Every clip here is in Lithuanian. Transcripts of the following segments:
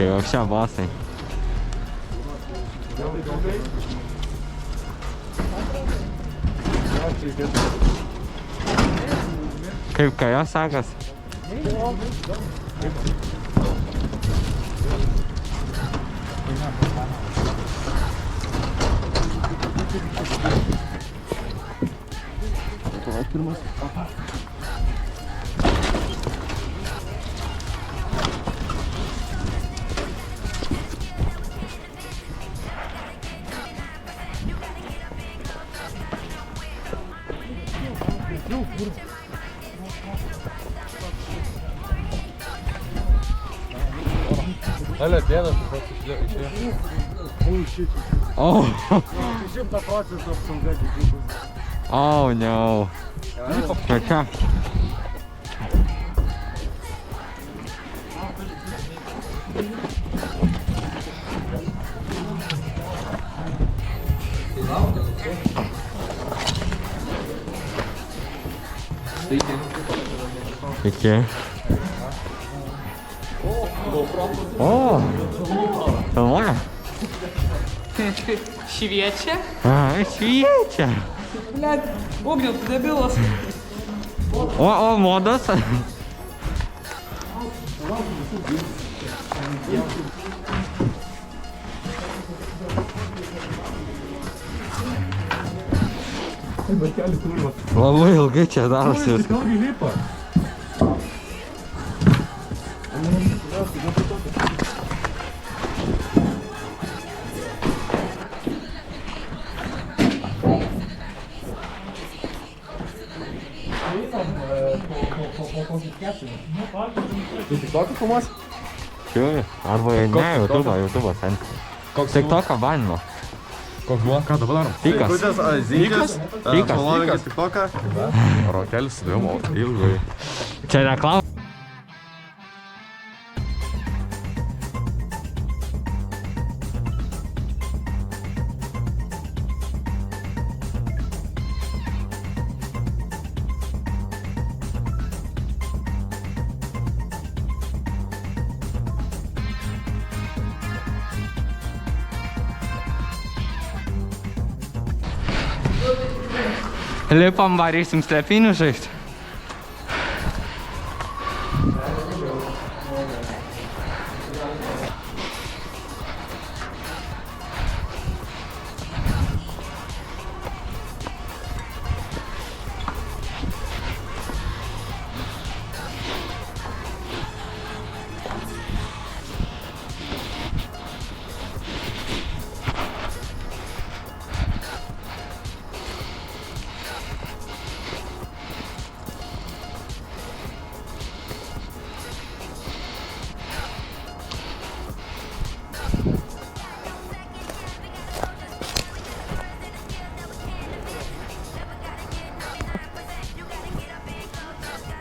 Kai вообще basai. Kaip kajo sekas? Hala dienas, tas išėjo. Oh. 100% apsauga didžiulis. Oh no. Čia. Iki. O, filmuoja? Šviečia? Šviečia. Блядь, Огнев, ты добилась. O, modas. Labai ilgai čia darosi viskas. Tu TikTok'ą filmuosi? Žiūri, arba ne, YouTube'ą sen. Koks TikTok'ą banino. Koks buvo? Ką dabar darom? Tykas. Zykas? Tykas. TikTok'ą? Rokelis sudėjom ilgai. Čia reklama. Lipam, varysim slėpinių žaisti.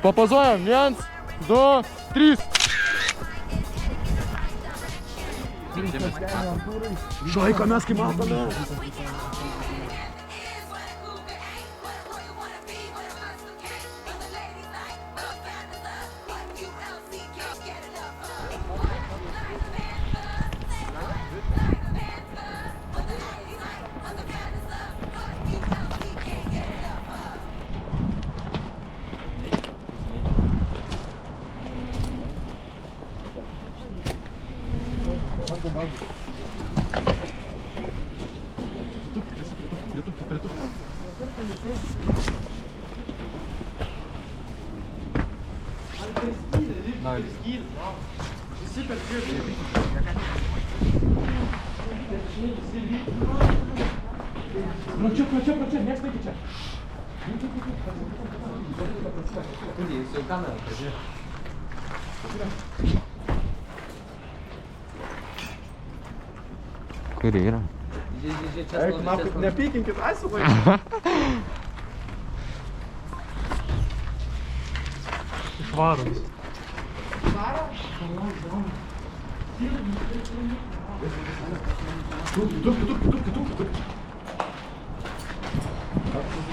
Papozuojam, 1, 2, 3. Šaiką mes kaip matome. Ну чё, не спите, чё? Kur yra? Eik, nafik, nepykinkit, asilai. Išvarom.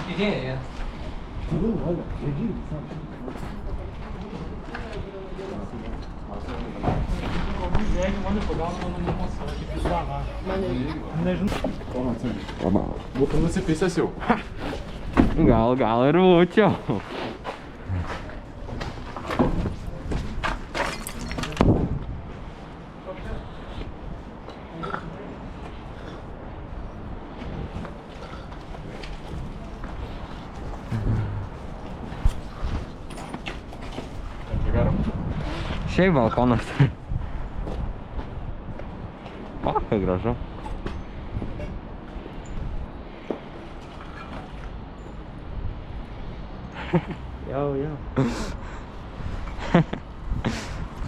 Идея. Jeigu mane pagauna mano namuose, tai pizda, na. Nežinau. Būtų nusipysęs jau. Gal ir būčiau. Šiaip balkonas. O, kaip gražu. Jau.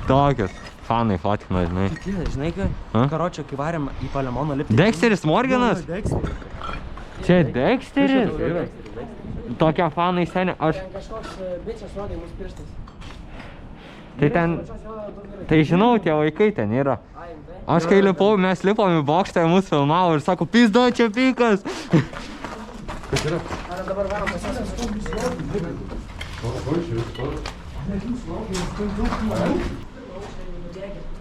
Tokius fanai fotkina, žinai. Žinai, karočio, kai varėm į Palemono lipti. Dexteris Morganas? Čia Dexteris? Tokia fanai seniai, aš... Kažkoks bičias rodė mūsų pirštas. Tai ten... Tai žinau, tie vaikai ten yra. Aš kai lipau, mes lipom į bokštą, mūsų filmavo ir sako, pizda, čia pikas. Kas yra? Ar dabar varom pasisės?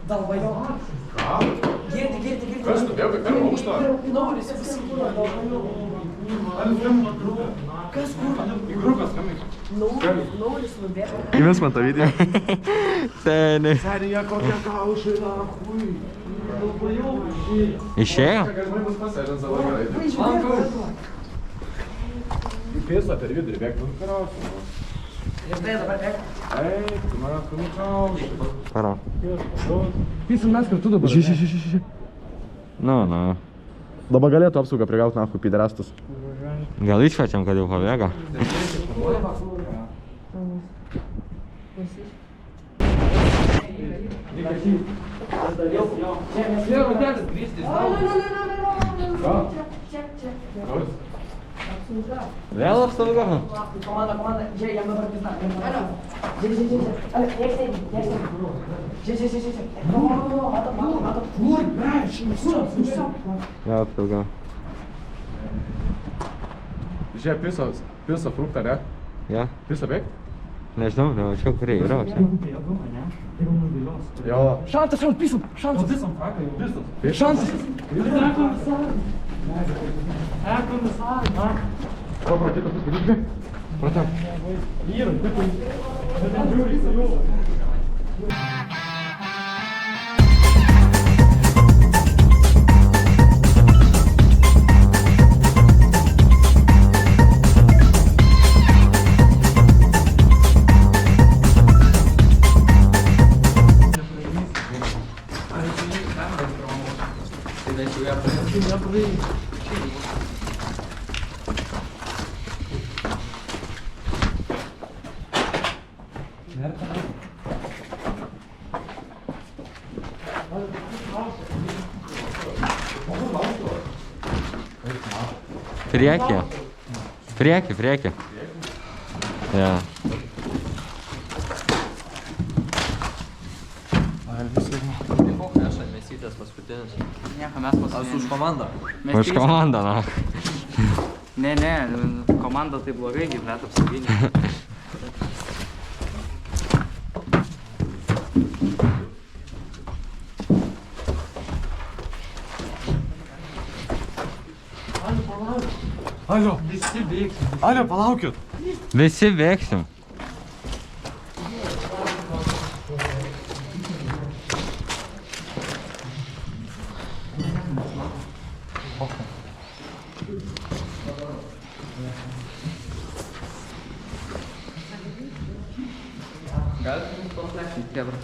Dalvajo. Girdi. Kas tu bėgai per aukštą? Naulis visi kūrą dalvajo. Kas kūrą? Į grupę skambink. Naulis nubėgo. Įmes man tą video. Seniai. Serija kokia kaušina, hui. Išėjo? Galima bus pasėdint savo gerai. Į pėsą per vidurį bėg, nu karausiu. Ir tai dabar bėg. Eik, tu man kaušai. Paro. Pysim mes kartu dabar. Ši. Nu. Dabar galėtų apsaugą prigaut nahui piderastus. Gal išvečiam, kad jau pabėga? Vėl apsauga? Komanda, žiūrėk, jam dabar pizda. Žiūrėk. Žiūrėk. Mato. Kur, Vėl apsauga. Žiūrėk, pilso fruktą, ne? Ja? Pilso bėg? Nežinau, nemačiau, kurie yra čia. Jo. Šansas, pisam. Šansas. Šansas. O, pratėtų paskaityk, bėg. Pratėk. Priekį. Ja. Mesytės paskutinis. Nieko, mes paskutinis. Už komandą. Už komandą, na. Ne, komanda tai blogai, gyvlet apsauginė. Alio, palaukit. Visi bėgsim. Galite mums paflešinti, kebra?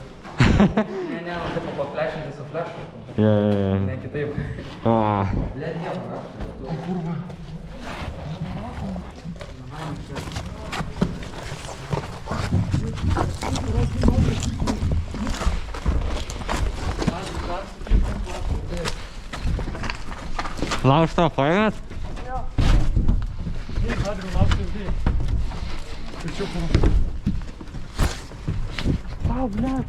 Ne, taip paflešinti su flešu. Ja. Ne, kitaip. Laužto paėmėt? Блядь,